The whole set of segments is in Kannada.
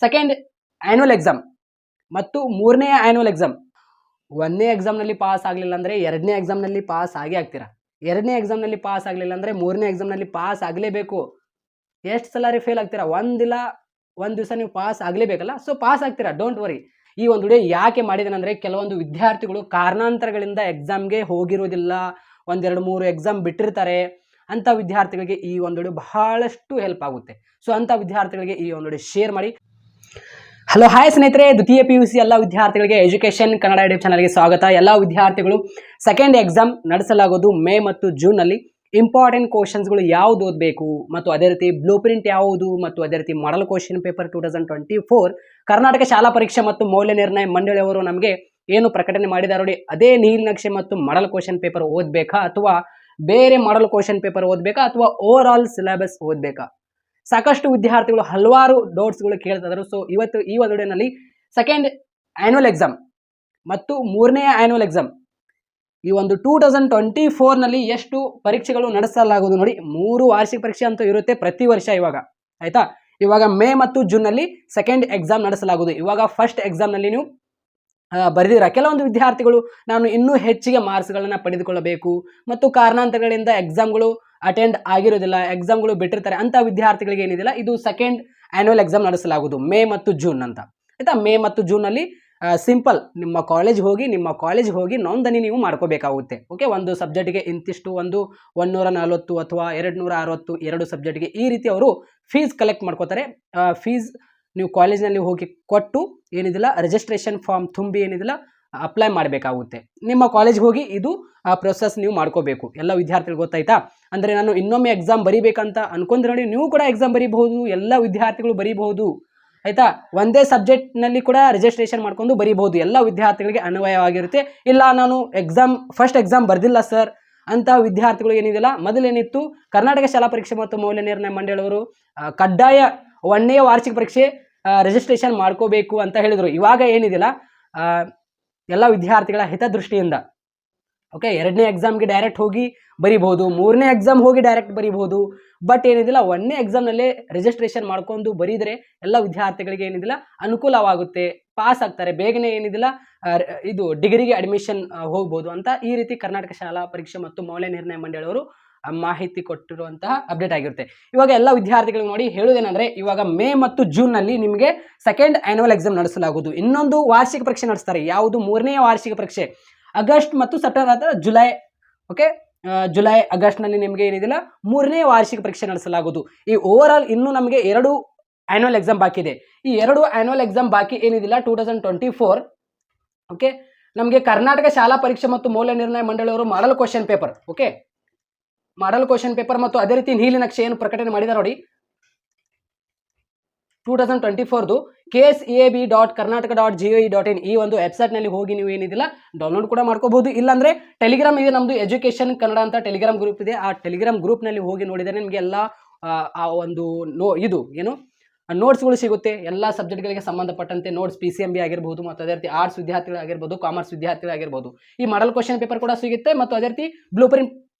ಸೆಕೆಂಡ್ ಆ್ಯನ್ಯುವಲ್ ಎಕ್ಸಾಮ್ ಮತ್ತು ಮೂರನೇ ಆ್ಯನ್ಯುವಲ್ ಎಕ್ಸಾಮ್. ಒಂದನೇ ಎಕ್ಸಾಮ್ನಲ್ಲಿ ಪಾಸ್ ಆಗಲಿಲ್ಲ ಅಂದರೆ ಎರಡನೇ ಎಕ್ಸಾಮ್ನಲ್ಲಿ ಪಾಸ್ ಆಗೇ ಆಗ್ತೀರಾ. ಎರಡನೇ ಎಕ್ಸಾಮ್ನಲ್ಲಿ ಪಾಸ್ ಆಗಲಿಲ್ಲ ಅಂದರೆ ಮೂರನೇ ಎಕ್ಸಾಮ್ನಲ್ಲಿ ಪಾಸ್ ಆಗಲೇಬೇಕು. ಎಷ್ಟು ಸಲ ಫೇಲ್ ಆಗ್ತೀರಾ? ಒಂದಿಲ್ಲ ಒಂದು ದಿವಸ ನೀವು ಪಾಸ್ ಆಗಲೇಬೇಕಲ್ಲ. ಸೊ ಪಾಸ್ ಆಗ್ತೀರಾ, ಡೋಂಟ್ ವರಿ. ಈ ಒಂದು ವಿಡಿಯೋ ಯಾಕೆ ಮಾಡಿದ್ದೇನೆಂದರೆ, ಕೆಲವೊಂದು ವಿದ್ಯಾರ್ಥಿಗಳು ಕಾರಣಾಂತರಗಳಿಂದ ಎಕ್ಸಾಮ್ಗೆ ಹೋಗಿರೋದಿಲ್ಲ, ಒಂದೆರಡು ಮೂರು ಎಕ್ಸಾಮ್ ಬಿಟ್ಟಿರ್ತಾರೆ. ಅಂಥ ವಿದ್ಯಾರ್ಥಿಗಳಿಗೆ ಈ ಒಂದು ವಿಡಿಯೋ ಬಹಳಷ್ಟು ಹೆಲ್ಪ್ ಆಗುತ್ತೆ. ಸೊ ಅಂಥ ವಿದ್ಯಾರ್ಥಿಗಳಿಗೆ ಈ ಒಂದು ವಿಡಿಯೋ ಶೇರ್ ಮಾಡಿ. ಹಲೋ ಹಾಯ್ ಸ್ನೇಹಿತರೆ, ದ್ವಿತೀಯ PUC ಎಲ್ಲ ವಿದ್ಯಾರ್ಥಿಗಳಿಗೆ ಎಜುಕೇಷನ್ ಕನ್ನಡ ಯೂಟ್ಯೂಬ್ ಚಾನಲ್ಗೆ ಸ್ವಾಗತ. ಎಲ್ಲ ವಿದ್ಯಾರ್ಥಿಗಳು ಸೆಕೆಂಡ್ ಎಕ್ಸಾಮ್ ನಡೆಸಲಾಗೋದು ಮೇ ಮತ್ತು ಜೂನ್ನಲ್ಲಿ. ಇಂಪಾರ್ಟೆಂಟ್ ಕ್ವಶನ್ಸ್ಗಳು ಯಾವುದು ಓದಬೇಕು ಮತ್ತು ಅದೇ ರೀತಿ ಬ್ಲೂ ಪ್ರಿಂಟ್ ಯಾವುದು ಮತ್ತು ಅದೇ ರೀತಿ ಮಾಡಲ್ ಕ್ವಶನ್ ಪೇಪರ್ 2024 ಕರ್ನಾಟಕ ಶಾಲಾ ಪರೀಕ್ಷೆ ಮತ್ತು ಮೌಲ್ಯ ನಿರ್ಣಯ ಮಂಡಳಿಯವರು ನಮಗೆ ಏನು ಪ್ರಕಟಣೆ ಮಾಡಿದ್ದಾರೆ ನೋಡಿ, ಅದೇ ನೀಲನಕ್ಷೆ ಮತ್ತು ಮಾಡಲ್ ಕ್ವಶನ್ ಪೇಪರ್ ಓದಬೇಕಾ ಅಥವಾ ಬೇರೆ ಮಾಡಲ್ ಕ್ವಶನ್ ಪೇಪರ್ ಓದಬೇಕಾ ಅಥವಾ ಓವರ್ ಆಲ್ ಸಿಲೆಬಸ್ ಓದಬೇಕಾ? ಸಾಕಷ್ಟು ವಿದ್ಯಾರ್ಥಿಗಳು ಹಲವಾರು ಡೌಟ್ಸ್ಗಳು ಕೇಳ್ತಾ ಇದ್ದಾರೆ. ಸೊ ಇವತ್ತು ಈ ಒಂದು ವಿಡಿಯೋನಲ್ಲಿ ಸೆಕೆಂಡ್ ಆ್ಯನ್ಯುವಲ್ ಎಕ್ಸಾಮ್ ಮತ್ತು ಮೂರನೇ ಆ್ಯನ್ಯುವಲ್ ಎಕ್ಸಾಮ್ ಈ ಒಂದು 2024ನಲ್ಲಿ ಎಷ್ಟು ಪರೀಕ್ಷೆಗಳು ನಡೆಸಲಾಗುವುದು ನೋಡಿ. 3 ವಾರ್ಷಿಕ ಪರೀಕ್ಷೆ ಅಂತೂ ಇರುತ್ತೆ ಪ್ರತಿ ವರ್ಷ ಇವಾಗ, ಆಯ್ತಾ. ಇವಾಗ ಮೇ ಮತ್ತು ಜೂನ್ನಲ್ಲಿ ಸೆಕೆಂಡ್ ಎಕ್ಸಾಮ್ ನಡೆಸಲಾಗುವುದು. ಇವಾಗ ಫಸ್ಟ್ ಎಕ್ಸಾಮ್ನಲ್ಲಿ ನೀವು ಬರೆದಿರ ಕೆಲವೊಂದು ವಿದ್ಯಾರ್ಥಿಗಳು ನಾನು ಇನ್ನೂ ಹೆಚ್ಚಿಗೆ ಮಾರ್ಕ್ಸ್ಗಳನ್ನು ಪಡೆದುಕೊಳ್ಳಬೇಕು ಮತ್ತು ಕಾರಣಾಂತರಗಳಿಂದ ಎಕ್ಸಾಮ್ಗಳು ಅಟೆಂಡ್ ಆಗಿರೋದಿಲ್ಲ, ಎಕ್ಸಾಮ್ಗಳು ಬಿಟ್ಟಿರ್ತಾರೆ. ಅಂಥ ವಿದ್ಯಾರ್ಥಿಗಳಿಗೆ ಏನಿದಿಲ್ಲ, ಇದು ಸೆಕೆಂಡ್ ಆ್ಯನ್ಯುವಲ್ ಎಕ್ಸಾಮ್ ನಡೆಸಲಾಗುವುದು ಮೇ ಮತ್ತು ಜೂನ್ ಅಂತ, ಆಯ್ತಾ. ಮೇ ಮತ್ತು ಜೂನ್ನಲ್ಲಿ ಸಿಂಪಲ್ ನಿಮ್ಮ ಕಾಲೇಜ್ ಹೋಗಿ ನೋಂದಣಿ ನೀವು ಮಾಡ್ಕೋಬೇಕಾಗುತ್ತೆ. ಓಕೆ, ಒಂದು ಸಬ್ಜೆಕ್ಟ್ಗೆ ಇಂತಿಷ್ಟು, 140 ಅಥವಾ 260 2 ಸಬ್ಜೆಕ್ಟ್ಗೆ ಈ ರೀತಿ ಅವರು ಫೀಸ್ ಕಲೆಕ್ಟ್ ಮಾಡ್ಕೋತಾರೆ. ಫೀಸ್ ನೀವು ಕಾಲೇಜಿನಲ್ಲಿ ಹೋಗಿ ಕೊಟ್ಟು ಏನಿದಿಲ್ಲ ರಿಜಿಸ್ಟ್ರೇಷನ್ ಫಾರ್ಮ್ ತುಂಬಿ ಏನಿದಿಲ್ಲ ಅಪ್ಲೈ ಮಾಡಬೇಕಾಗುತ್ತೆ. ನಿಮ್ಮ ಕಾಲೇಜ್ಗೆ ಹೋಗಿ ಇದು ಪ್ರೊಸೆಸ್ ನೀವು ಮಾಡ್ಕೋಬೇಕು. ಎಲ್ಲ ವಿದ್ಯಾರ್ಥಿಗಳು ಗೊತ್ತಾಯ್ತಾ? ಅಂದರೆ ನಾನು ಇನ್ನೊಮ್ಮೆ ಎಕ್ಸಾಮ್ ಬರೀಬೇಕಂತ ಅನ್ಕೊಂಡ್ರೆ ನೋಡಿ, ನೀವು ಕೂಡ ಎಕ್ಸಾಮ್ ಬರೀಬಹುದು, ಎಲ್ಲ ವಿದ್ಯಾರ್ಥಿಗಳು ಬರೀಬಹುದು, ಆಯ್ತಾ. ಒಂದೇ ಸಬ್ಜೆಕ್ಟ್ನಲ್ಲಿ ಕೂಡ ರಿಜಿಸ್ಟ್ರೇಷನ್ ಮಾಡ್ಕೊಂಡು ಬರೀಬಹುದು, ಎಲ್ಲ ವಿದ್ಯಾರ್ಥಿಗಳಿಗೆ ಅನ್ವಯವಾಗಿರುತ್ತೆ. ಇಲ್ಲ ನಾನು ಫಸ್ಟ್ ಎಕ್ಸಾಮ್ ಬರ್ದಿಲ್ಲ ಸರ್ ಅಂತ ವಿದ್ಯಾರ್ಥಿಗಳು ಏನಿದಿಲ್ಲ, ಮೊದಲೇನಿತ್ತು ಕರ್ನಾಟಕ ಶಾಲಾ ಪರೀಕ್ಷೆ ಮತ್ತು ಮೌಲ್ಯ ನಿರ್ಣಯ ಮಂಡಳಿಯವರು ಕಡ್ಡಾಯ 1ನೇ ವಾರ್ಷಿಕ ಪರೀಕ್ಷೆ ರಿಜಿಸ್ಟ್ರೇಷನ್ ಮಾಡ್ಕೋಬೇಕು ಅಂತ ಹೇಳಿದರು. ಇವಾಗ ಏನಿದಿಲ್ಲ ಎಲ್ಲ ವಿದ್ಯಾರ್ಥಿಗಳ ಹಿತದೃಷ್ಟಿಯಿಂದ ಓಕೆ 2ನೇ ಎಕ್ಸಾಮ್ಗೆ ಡೈರೆಕ್ಟ್ ಹೋಗಿ ಬರೀಬಹುದು, 3ನೇ ಎಕ್ಸಾಮ್ ಹೋಗಿ ಡೈರೆಕ್ಟ್ ಬರೀಬಹುದು. ಬಟ್ ಏನಿದಿಲ್ಲ 1ನೇ ಎಕ್ಸಾಮ್ನಲ್ಲೇ ರಿಜಿಸ್ಟ್ರೇಷನ್ ಮಾಡ್ಕೊಂಡು ಬರೀದರೆ ಎಲ್ಲ ವಿದ್ಯಾರ್ಥಿಗಳಿಗೆ ಏನಿದಿಲ್ಲ ಅನುಕೂಲವಾಗುತ್ತೆ, ಪಾಸ್ ಆಗ್ತಾರೆ, ಬೇಗನೆ ಏನಿದಿಲ್ಲ ಇದು ಡಿಗ್ರಿಗೆ ಅಡ್ಮಿಷನ್ ಹೋಗ್ಬೋದು ಅಂತ ಈ ರೀತಿ ಕರ್ನಾಟಕ ಶಾಲಾ ಪರೀಕ್ಷೆ ಮತ್ತು ಮೌಲ್ಯ ನಿರ್ಣಯ ಮಂಡಳಿಯವರು ಮಾಹಿತಿ ಕೊಟ್ಟಿರುವಂತಹ ಅಪ್ಡೇಟ್ ಆಗಿರುತ್ತೆ. ಇವಾಗ ಎಲ್ಲ ವಿದ್ಯಾರ್ಥಿಗಳಿಗೆ ನೋಡಿ ಹೇಳುವುದೇನೆಂದರೆ, ಇವಾಗ ಮೇ ಮತ್ತು ಜೂನ್ನಲ್ಲಿ ನಿಮಗೆ ಸೆಕೆಂಡ್ ಆ್ಯನ್ಯುವಲ್ ಎಕ್ಸಾಮ್ ನಡೆಸಲಾಗುವುದು. ಇನ್ನೊಂದು ವಾರ್ಷಿಕ ಪರೀಕ್ಷೆ ನಡೆಸ್ತಾರೆ, ಯಾವುದು 3ನೇ ವಾರ್ಷಿಕ ಪರೀಕ್ಷೆ ಆಗಸ್ಟ್ ಮತ್ತು ಸೆಪ್ಟೆಂಬರ್ ಅಥವಾ ಜುಲೈ. ಓಕೆ, ಜುಲೈ ಆಗಸ್ಟ್ನಲ್ಲಿ ನಿಮಗೆ ಏನಿದಿಲ್ಲ 3ನೇ ವಾರ್ಷಿಕ ಪರೀಕ್ಷೆ ನಡೆಸಲಾಗುವುದು. ಈ ಓವರ್ ಆಲ್ ಇನ್ನೂ ನಮಗೆ 2 ಆ್ಯನ್ಯುವಲ್ ಎಕ್ಸಾಮ್ ಬಾಕಿ ಇದೆ. ಈ 2 ಆ್ಯನ್ಯುವಲ್ ಎಕ್ಸಾಮ್ ಬಾಕಿ ಏನಿದಿಲ್ಲ 2024 ಓಕೆ ನಮಗೆ ಕರ್ನಾಟಕ ಶಾಲಾ ಪರೀಕ್ಷೆ ಮತ್ತು ಮೌಲ್ಯ ನಿರ್ಣಯ ಮಂಡಳಿಯವರು model question paper okay model question paper ಮತ್ತು ಅದೇ ರೀತಿ ನೀಲಿನಕ್ಷೆ ಏನು ಪ್ರಕಟಣೆ ಮಾಡಿದ್ದಾರೆ ನೋಡಿ 2024ದು KSEAB.karnataka.gov.in ಈ ಒಂದು ವೆಬ್ಸೈಟ್ನಲ್ಲಿ ಹೋಗಿ ನೀವು ಏನಿದಿಲ್ಲ ಡೌನ್ಲೋಡ್ ಕೂಡ ಮಾಡ್ಕೋಬಹುದು. ಇಲ್ಲಾಂದರೆ ಟೆಲಿಗ್ರಾಮ್ ಇದೆ, ನಮ್ಮದು ಎಜುಕೇಷನ್ ಕನ್ನಡ ಅಂತ ಟೆಲಿಗ್ರಾಮ್ ಗ್ರೂಪ್ ಇದೆ. ಆ ಟೆಲಿಗ್ರಾಮ್ ಗ್ರೂಪ್ನಲ್ಲಿ ಹೋಗಿ ನೋಡಿದರೆ ನಿಮಗೆ ಎಲ್ಲ ಆ ಒಂದು ನೋಟ್ಸ್ಗಳು ಸಿಗುತ್ತೆ. ಎಲ್ಲ ಸಬ್ಜೆಕ್ಟ್ಗಳಿಗೆ ಸಂಬಂಧಪಟ್ಟಂತೆ ನೋಟ್ಸ್ PCMB ಆಗಿರ್ಬೋದು ಮತ್ತು ಅದೇ ರೀತಿ ಆರ್ಟ್ಸ್ ವಿದ್ಯಾರ್ಥಿಗಳಾಗಿರ್ಬೋದು, ಕಾಮರ್ಸ್ ವಿದ್ಯಾರ್ಥಿಗಳಾಗಿರ್ಬೋದು, ಈ ಮಾಡಲ್ ಕ್ವಶನ್ ಪೇಪರ್ ಕೂಡ ಸಿಗುತ್ತೆ ಮತ್ತು ಅದೇ ರೀತಿ ಬ್ಲೂ ಪ್ರಿಂಟ್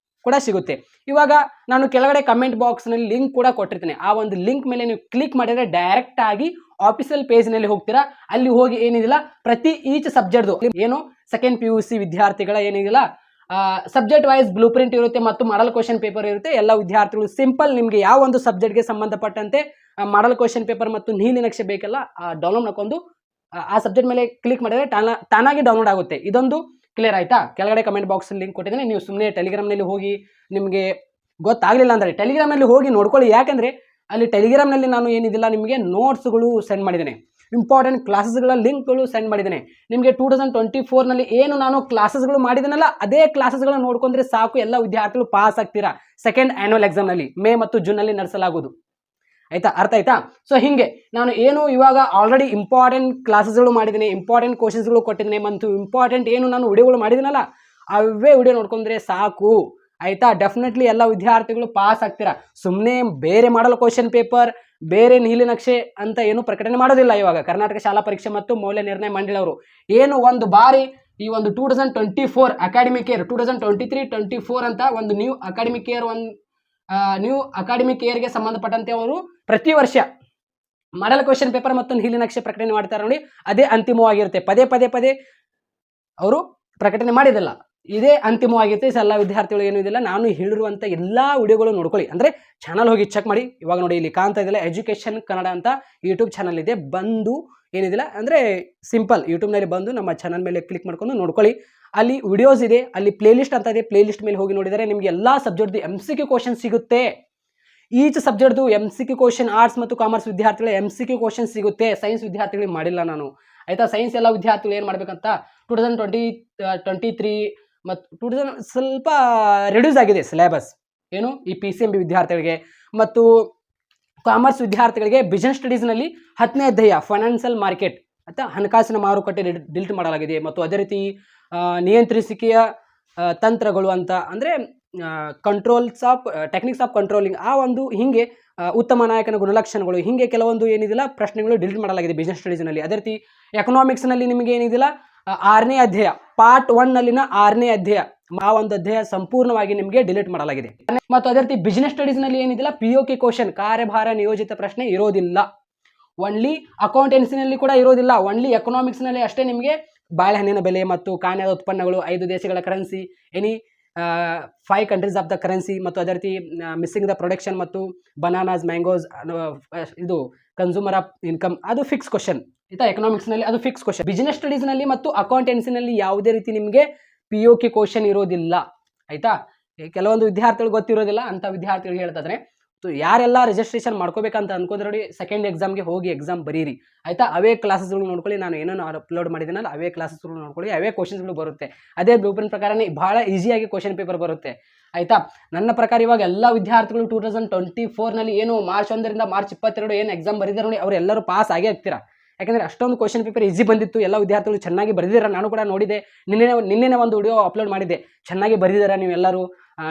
ಕೂಡ ಸಿಗುತ್ತೆ. ಇವಾಗ ನಾನು ಕೆಳಗಡೆ ಕಮೆಂಟ್ ಬಾಕ್ಸ್ನಲ್ಲಿ ಲಿಂಕ್ ಕೂಡ ಕೊಟ್ಟಿರ್ತೀನಿ. ಆ ಒಂದು ಲಿಂಕ್ ಮೇಲೆ ನೀವು ಕ್ಲಿಕ್ ಮಾಡಿದರೆ ಡೈರೆಕ್ಟ್ ಆಗಿ ಆಫಿಷಿಯಲ್ ಪೇಜ್ನಲ್ಲಿ ಹೋಗ್ತೀರಾ. ಅಲ್ಲಿ ಹೋಗಿ ಏನಿದಿಲ್ಲ ಪ್ರತಿ ಈಚ್ ಸಬ್ಜೆಕ್ಟ್ದು ಏನು ಸೆಕೆಂಡ್ PUC ವಿದ್ಯಾರ್ಥಿಗಳ ಏನಿದಿಲ್ಲ ಸಬ್ಜೆಕ್ಟ್ ವೈಸ್ ಬ್ಲೂ ಪ್ರಿಂಟ್ ಇರುತ್ತೆ ಮತ್ತು ಮಾಡಲ್ ಕ್ವಶನ್ ಪೇಪರ್ ಇರುತ್ತೆ. ಎಲ್ಲ ವಿದ್ಯಾರ್ಥಿಗಳು ಸಿಂಪಲ್ ನಿಮಗೆ ಯಾವ ಒಂದು ಸಬ್ಜೆಕ್ಟ್ಗೆ ಸಂಬಂಧಪಟ್ಟಂತೆ ಮಾಡಲ್ ಕ್ವಶನ್ ಪೇಪರ್ ಮತ್ತು ನೀಲಿನಕ್ಷೆ ಬೇಕಲ್ಲ ಡೌನ್ಲೋಡ್ ಮಾಡ್ಕೊಂಡು ಆ ಸಬ್ಜೆಕ್ಟ್ ಮೇಲೆ ಕ್ಲಿಕ್ ಮಾಡಿದರೆ ತಾನಾಗಿ ಡೌನ್ಲೋಡ್ ಆಗುತ್ತೆ. ಇದೊಂದು ಕ್ಲಿಯರ್ ಆಯ್ತಾ? ಕೆಳಗಡೆ ಕಮೆಂಟ್ ಬಾಕ್ಸ್ ಲಿಂಕ್ ಕೊಟ್ಟಿದ್ದೇನೆ, ನೀವು ಸುಮ್ಮನೆ ಟೆಲಿಗ್ರಾಮ್ನಲ್ಲಿ ಹೋಗಿ ನಿಮಗೆ ಗೊತ್ತಾಗಲಿಲ್ಲ ಅಂದರೆ ಟೆಲಿಗ್ರಾಮ್ನಲ್ಲಿ ಹೋಗಿ ನೋಡ್ಕೊಳ್ಳಿ. ಯಾಕೆಂದರೆ ಅಲ್ಲಿ ಟೆಲಿಗ್ರಾಮ್ನಲ್ಲಿ ನಾನು ಏನಿದಿಲ್ಲ ನಿಮಗೆ ನೋಟ್ಸ್ಗಳು ಸೆಂಡ್ ಮಾಡಿದ್ದೇನೆ, ಇಂಪಾರ್ಟೆಂಟ್ ಕ್ಲಾಸಸ್ಗಳ ಲಿಂಕ್ಗಳು ಸೆಂಡ್ ಮಾಡಿದ್ದೇನೆ. ನಿಮಗೆ 2024ನಲ್ಲಿ ಏನು ನಾನು ಕ್ಲಾಸಸ್ಗಳು ಮಾಡಿದ್ದೇನಲ್ಲ ಅದೇ ಕ್ಲಾಸಸ್ಗಳನ್ನ ನೋಡ್ಕೊಂಡ್ರೆ ಸಾಕು, ಎಲ್ಲ ವಿದ್ಯಾರ್ಥಿಗಳು ಪಾಸ್ ಆಗ್ತೀರಾ. ಸೆಕೆಂಡ್ ಆ್ಯನ್ಯುವಲ್ ಎಕ್ಸಾಮ್ನಲ್ಲಿ ಮೇ ಮತ್ತು ಜೂನ್ನಲ್ಲಿ ನಡೆಸಲಾಗುವುದು, ಆಯ್ತಾ? ಅರ್ಥ ಆಯ್ತಾ? ಸೊ ಹಿಂಗೆ ನಾನು ಏನು ಇವಾಗ ಆಲ್ರೆಡಿ ಇಂಪಾರ್ಟೆಂಟ್ ಕ್ಲಾಸಸ್ಗಳು ಮಾಡಿದ್ದೀನಿ, ಇಂಪಾರ್ಟೆಂಟ್ ಕ್ವಶನ್ಸ್ಗಳು ಕೊಟ್ಟಿದ್ದೀನಿ ಮತ್ತು ಇಂಪಾರ್ಟೆಂಟ್ ಏನು ನಾನು ವಿಡಿಯೋಗಳು ಮಾಡಿದ್ದೀನಲ್ಲ ಅವೇ ವಿಡಿಯೋ ನೋಡ್ಕೊಂಡ್ರೆ ಸಾಕು, ಆಯ್ತಾ? ಡೆಫಿನೆಟ್ಲಿ ಎಲ್ಲ ವಿದ್ಯಾರ್ಥಿಗಳು ಪಾಸ್ ಆಗ್ತೀರಾ. ಸುಮ್ಮನೆ ಬೇರೆ ಮಾಡಲ್ ಕ್ವಶನ್ ಪೇಪರ್, ಬೇರೆ ನೀಲಿನಕ್ಷೆ ಅಂತ ಏನು ಪ್ರಕಟಣೆ ಮಾಡೋದಿಲ್ಲ. ಇವಾಗ ಕರ್ನಾಟಕ ಶಾಲಾ ಪರೀಕ್ಷೆ ಮತ್ತು ಮೌಲ್ಯ ನಿರ್ಣಯ ಮಂಡಳಿಯವರು ಏನು ಒಂದು ಬಾರಿ ಈ ಒಂದು 2024 ಅಕಾಡೆಮಿಕ್ ಇಯರ್ 2023-24 ಅಂತ ಒಂದು ನ್ಯೂ ಅಕಾಡೆಮಿಕ್ ಇಯರ್ ಗೆ ಸಂಬಂಧಪಟ್ಟಂತೆ ಅವರು ಪ್ರತಿ ವರ್ಷ ಮಾಡಲ್ ಕ್ವಶನ್ ಪೇಪರ್ ಮತ್ತು ನೀಲನಕ್ಷೆ ಪ್ರಕಟಣೆ ಮಾಡ್ತಾರೆ ನೋಡಿ, ಅದೇ ಅಂತಿಮವಾಗಿರುತ್ತೆ. ಪದೇ ಪದೇ ಪದೇ ಅವರು ಪ್ರಕಟಣೆ ಮಾಡಿದಲ್ಲ, ಇದೇ ಅಂತಿಮವಾಗಿರುತ್ತೆ. ಎಲ್ಲ ವಿದ್ಯಾರ್ಥಿಗಳು ಏನೂ ಇದಿಲ್ಲ, ನಾನು ಹೇಳಿರುವಂಥ ಎಲ್ಲ ವಿಡಿಯೋಗಳು ನೋಡ್ಕೊಳ್ಳಿ. ಅಂದರೆ ಚಾನಲ್ ಹೋಗಿ ಚೆಕ್ ಮಾಡಿ. ಇವಾಗ ನೋಡಿ ಇಲ್ಲಿ ಕಾಣ್ತಾ ಇದೆಯಲ್ಲ, ಎಜುಕೇಷನ್ ಕನ್ನಡ ಅಂತ ಯೂಟ್ಯೂಬ್ ಚಾನಲ್ ಇದೆ, ಬಂದು ಏನಿದಿಲ್ಲ ಅಂದರೆ ಸಿಂಪಲ್ ಯೂಟ್ಯೂಬ್ನಲ್ಲಿ ಬಂದು ನಮ್ಮ ಚಾನಲ್ ಮೇಲೆ ಕ್ಲಿಕ್ ಮಾಡ್ಕೊಂಡು ನೋಡ್ಕೊಳ್ಳಿ. ಅಲ್ಲಿ ವಿಡಿಯೋಸ್ ಇದೆ, ಅಲ್ಲಿ ಪ್ಲೇಲಿಸ್ಟ್ ಅಂತ ಇದೆ, ಪ್ಲೇಲಿಸ್ಟ್ ಮೇಲೆ ಹೋಗಿ ನೋಡಿದರೆ ನಿಮಗೆ ಎಲ್ಲ ಸಬ್ಜೆಕ್ಟ್ದು MCQ ಕ್ವಶನ್ ಸಿಗುತ್ತೆ. ಈಚ್ ಸಬ್ಜೆಕ್ಟ್ದು MCQ ಕ್ವಶನ್ ಆರ್ಟ್ಸ್ ಮತ್ತು ಕಾಮರ್ಸ್ ವಿದ್ಯಾರ್ಥಿಗಳ MCQ ಕ್ವಶನ್ ಸಿಗುತ್ತೆ. ಸೈನ್ಸ್ ವಿದ್ಯಾರ್ಥಿಗಳಿಗೆ ಮಾಡಿಲ್ಲ ನಾನು, ಆಯಿತಾ. ಸೈನ್ಸ್ ಎಲ್ಲ ವಿದ್ಯಾರ್ಥಿಗಳು ಏನು ಮಾಡಬೇಕಂತ 2023 ಮತ್ತು 2000 ಸ್ವಲ್ಪ ರೆಡ್ಯೂಸ್ ಆಗಿದೆ ಸಿಲೆಬಸ್, ಏನು ಈ PCMB ವಿದ್ಯಾರ್ಥಿಗಳಿಗೆ. ಮತ್ತು ಕಾಮರ್ಸ್ ವಿದ್ಯಾರ್ಥಿಗಳಿಗೆ ಬಿಸ್ನೆಸ್ ಸ್ಟಡೀಸ್ನಲ್ಲಿ 10ನೇ ಅಧ್ಯಾಯ ಫೈನಾನ್ಷಿಯಲ್ ಮಾರ್ಕೆಟ್ ಅಥವಾ ಹಣಕಾಸಿನ ಮಾರುಕಟ್ಟೆ ಡಿಲೀಟ್ ಮಾಡಲಾಗಿದೆ. ಮತ್ತು ಅದೇ ರೀತಿ ನಿಯಂತ್ರಿಸಿಕೆಯ ತಂತ್ರಗಳು ಅಂತ ಅಂದರೆ controls of techniques of controlling, ಆ ಒಂದು ಹಿಂಗೆ ಉತ್ತಮ ನಾಯಕನ ಗುಣಲಕ್ಷಣಗಳು, ಹಿಂಗೆ ಕೆಲವೊಂದು ಏನಿದಿಲ್ಲ ಪ್ರಶ್ನೆಗಳು ಡಿಲೀಟ್ ಮಾಡಲಾಗಿದೆ ಬಿಸ್ನೆಸ್ ಸ್ಟಡೀಸ್ನಲ್ಲಿ. ಅದೇ ರೀತಿ ಎಕನಾಮಿಕ್ಸ್ನಲ್ಲಿ ನಿಮಗೆ ಏನಿದಿಲ್ಲ 6ನೇ ಅಧ್ಯಾಯ ಪಾರ್ಟ್ 1ನಲ್ಲಿನ 6ನೇ ಅಧ್ಯಾಯ, ಆ ಒಂದು ಅಧ್ಯಾಯ ಸಂಪೂರ್ಣವಾಗಿ ನಿಮಗೆ ಡಿಲೀಟ್ ಮಾಡಲಾಗಿದೆ. ಮತ್ತು ಅದೇ ರೀತಿ ಬಿಸ್ನೆಸ್ ಸ್ಟಡೀಸ್ನಲ್ಲಿ ಏನಿದಿಲ್ಲ POK ಕ್ವಶನ್ ಕಾರ್ಯಭಾರ ನಿಯೋಜಿತ ಪ್ರಶ್ನೆ ಇರೋದಿಲ್ಲ. ಒನ್ಲಿ ಅಕೌಂಟೆನ್ಸಿನಲ್ಲಿ ಕೂಡ ಇರೋದಿಲ್ಲ, ಒನ್ಲಿ ಎಕನಾಮಿಕ್ಸ್ನಲ್ಲಿ ಅಷ್ಟೇ ನಿಮಗೆ ಬಾಳೆಹಣ್ಣಿನ ಬೆಲೆ ಮತ್ತು ಕಾನ್ಯದ ಉತ್ಪನ್ನಗಳು, 5 ದೇಶಗಳ currency, any 5 countries of the currency, ಮತ್ತು ಅದೇ ರೀತಿ ಮಿಸ್ಸಿಂಗ್ ದ ಪ್ರೊಡಕ್ಷನ್ ಮತ್ತು ಬನಾನಾಸ್ ಮ್ಯಾಂಗೋಸ್, ಇದು ಕನ್ಸ್ಯೂಮರ್ ಆಫ್ ಇನ್ಕಮ್, ಅದು ಫಿಕ್ಸ್ ಕ್ವಶನ್ ಆಯಿತಾ. ಎಕನಾಮಿಕ್ಸ್ನಲ್ಲಿ ಅದು ಫಿಕ್ಸ್ ಕ್ವಶನ್. ಬಿಸ್ನೆಸ್ ಸ್ಟಡೀಸ್ನಲ್ಲಿ ಮತ್ತು ಅಕೌಂಟೆನ್ಸಿನಲ್ಲಿ ಯಾವುದೇ ರೀತಿ ನಿಮಗೆ POK ಕ್ವಶನ್ ಇರೋದಿಲ್ಲ ಆಯಿತಾ. ಕೆಲವೊಂದು ವಿದ್ಯಾರ್ಥಿಗಳು ಗೊತ್ತಿರೋದಿಲ್ಲ, ಅಂಥ ವಿದ್ಯಾರ್ಥಿಗಳು ಹೇಳ್ತಿದ್ರೆ ಯಾರೆಲ್ಲ ರಿಜಿಸ್ಟ್ರೇಷನ್ ಮಾಡ್ಕೋಬೇಕಂತ ಅನ್ಕೊಂಡ್ರೆ ನೋಡಿ, ಸೆಕೆಂಡ್ ಎಕ್ಸಾಮ್ಗೆ ಹೋಗಿ ಎಕ್ಸಾಮ್ ಬರೀರಿ ಆಯಿತಾ. ಅವೇ ಕ್ಲಾಸಸ್ಗಳು ನೋಡ್ಕೊಳ್ಳಿ, ನಾನು ಏನೇನು ಅಪ್ಲೋಡ್ ಮಾಡಿದ್ದೀನಲ್ಲ ಅವೇ ಕ್ಲಾಸಸ್ಗಳು ನೋಡ್ಕೊಳ್ಳಿ, ಅವೇ ಕ್ವಶನ್ಸ್ಗಳು ಬರುತ್ತೆ. ಅದೇ ಬ್ಲೂಪ್ರಿಂಟ್ ಪ್ರಕಾರನೇ ಭಾಳ ಈಸಿಯಾಗಿ ಕ್ವಶನ್ ಪೇಪರ್ ಬರುತ್ತೆ ಆಯಿತಾ. ನನ್ನ ಪ್ರಕಾರ ಇವಾಗ ಎಲ್ಲ ವಿದ್ಯಾರ್ಥಿಗಳು 2024ನಲ್ಲಿ ಏನು ಮಾರ್ಚ್ 1ರಿಂದ ಮಾರ್ಚ್ 22 ಏನು ಎಕ್ಸಾಮ್ ಬರೀತಾರೆ ನೋಡಿ, ಅವರೆಲ್ಲರೂ ಪಾಸ್ ಆಗೇ ಆಗ್ತೀರಾ. ಯಾಕಂದರೆ ಅಷ್ಟೊಂದು ಕ್ವಶನ್ ಪೇಪರ್ ಈಸಿ ಬಂದಿತ್ತು, ಎಲ್ಲ ವಿದ್ಯಾರ್ಥಿಗಳು ಚೆನ್ನಾಗಿ ಬರೆದಿದ್ದಾರೆ. ನಾನು ಕೂಡ ನೋಡಿದೆ, ನಿನ್ನೆ ಒಂದು ವಿಡಿಯೋ ಅಪ್ಲೋಡ್ ಮಾಡಿದ್ದೆ, ಚೆನ್ನಾಗಿ ಬರೆದಿದ್ದಾರೆ ನೀವೆಲ್ಲರೂ,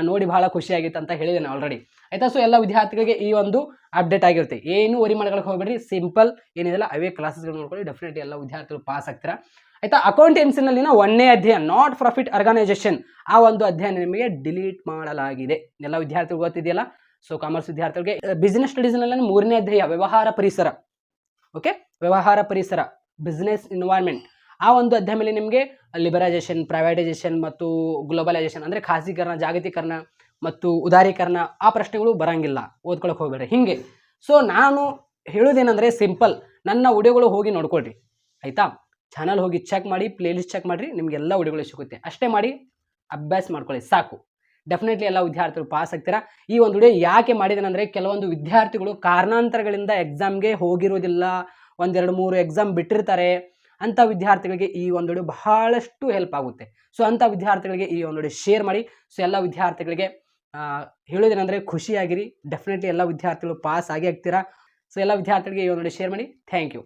ನೋಡಿ ಭಾಳ ಖುಷಿಯಾಗಿತ್ತು ಅಂತ ಹೇಳಿದ್ದೇನೆ ಆಲ್ರೆಡಿ ಆಯಿತಾ. ಸೊ ಎಲ್ಲ ವಿದ್ಯಾರ್ಥಿಗಳಿಗೆ ಈ ಒಂದು ಅಪ್ಡೇಟ್ ಆಗಿರುತ್ತೆ, ಏನು ವರಿ ಮಾಡ್ಕೊಳಕ್ಕೆ ಹೋಗಬೇಡ್ರಿ, ಸಿಂಪಲ್ ಏನಿದೆಲ್ಲ ಅವೇ ಕ್ಲಾಸಸ್ಗಳು ನೋಡ್ಕೊಳ್ಳಿ, ಡೆಫಿನೆಟ್ಲಿ ಎಲ್ಲ ವಿದ್ಯಾರ್ಥಿಗಳು ಪಾಸ್ ಆಗ್ತೀರಾ ಆಯಿತಾ. ಅಕೌಂಟೆನ್ಸಿನಲ್ಲಿನ 1ನೇ ಅಧ್ಯಾಯ ನಾಟ್ ಪ್ರಾಫಿಟ್ ಆರ್ಗನೈಸೇಷನ್, ಆ ಒಂದು ಅಧ್ಯಾಯ ನಿಮಗೆ ಡಿಲೀಟ್ ಮಾಡಲಾಗಿದೆ. ಎಲ್ಲ ವಿದ್ಯಾರ್ಥಿಗಳು ಗೊತ್ತಿದೆಯಲ್ಲ. ಸೊ ಕಾಮರ್ಸ್ ವಿದ್ಯಾರ್ಥಿಗಳಿಗೆ ಬಿಸ್ನೆಸ್ ಸ್ಟಡೀಸ್ನಲ್ಲಿ 3ನೇ ಅಧ್ಯಾಯ ವ್ಯವಹಾರ ಪರಿಸರ, ಓಕೆ, ವ್ಯವಹಾರ ಪರಿಸರ ಬಿಸ್ನೆಸ್ ಎನ್ವೈರ್ಮೆಂಟ್, ಆ ಒಂದು ಅಧ್ಯಾಯ ಮೇಲೆ ನಿಮಗೆ ಲಿಬರೈಸೇಷನ್, ಪ್ರೈವೇಟೈಸೇಷನ್ ಮತ್ತು ಗ್ಲೋಬಲೈಸೇಷನ್ ಅಂದರೆ ಖಾಸಗೀಕರಣ, ಜಾಗತೀಕರಣ ಮತ್ತು ಉದಾರೀಕರಣ, ಆ ಪ್ರಶ್ನೆಗಳು ಬರೋಂಗಿಲ್ಲ, ಓದ್ಕೊಳಕ್ಕೆ ಹೋಗಬೇಡ್ರಿ ಹಿಂಗೆ. ಸೊ ನಾನು ಹೇಳೋದೇನೆಂದರೆ ಸಿಂಪಲ್, ನನ್ನ ವಿಡಿಯೋಗಳು ಹೋಗಿ ನೋಡ್ಕೊಳ್ರಿ ಆಯಿತಾ. ಚಾನಲ್ ಹೋಗಿ ಚೆಕ್ ಮಾಡಿ, ಪ್ಲೇಲಿಸ್ಟ್ ಚೆಕ್ ಮಾಡಿರಿ, ನಿಮಗೆಲ್ಲ ವಿಡಿಯೋಗಳು ಸಿಗುತ್ತೆ. ಅಷ್ಟೇ ಮಾಡಿ ಅಭ್ಯಾಸ ಮಾಡ್ಕೊಳ್ಳಿ ಸಾಕು, ಡೆಫಿನೆಟ್ಲಿ ಎಲ್ಲ ವಿದ್ಯಾರ್ಥಿಗಳು ಪಾಸ್ ಆಗ್ತೀರಾ. ಈ ಒಂದು ವಿಡಿಯೋ ಯಾಕೆ ಮಾಡಿದ್ದೇನೆಂದರೆ, ಕೆಲವೊಂದು ವಿದ್ಯಾರ್ಥಿಗಳು ಕಾರಣಾಂತರಗಳಿಂದ ಎಕ್ಸಾಮ್ಗೆ ಹೋಗಿರೋದಿಲ್ಲ, 1, 2, 3 ಎಕ್ಸಾಮ್ ಬಿಟ್ಟಿರ್ತಾರೆ. ಅಂಥ ವಿದ್ಯಾರ್ಥಿಗಳಿಗೆ ಈ ಒಂದು ವಿಡಿಯೋ ಬಹಳಷ್ಟು ಹೆಲ್ಪ್ ಆಗುತ್ತೆ. ಸೊ ಅಂಥ ವಿದ್ಯಾರ್ಥಿಗಳಿಗೆ ಈ ಒಂದು ವಿಡಿಯೋ ಶೇರ್ ಮಾಡಿ. ಸೊ ಎಲ್ಲ ವಿದ್ಯಾರ್ಥಿಗಳಿಗೆ ಹೇಳೋದೇನೆಂದರೆ ಖುಷಿಯಾಗಿರಿ, ಡೆಫಿನೆಟ್ಲಿ ಎಲ್ಲ ವಿದ್ಯಾರ್ಥಿಗಳು ಪಾಸ್ ಆಗೇ ಆಗ್ತೀರಾ. ಸೊ ಎಲ್ಲ ವಿದ್ಯಾರ್ಥಿಗಳಿಗೆ ಈ ಒಂದು ವಿಡಿಯೋ ಶೇರ್ ಮಾಡಿ. Thank you.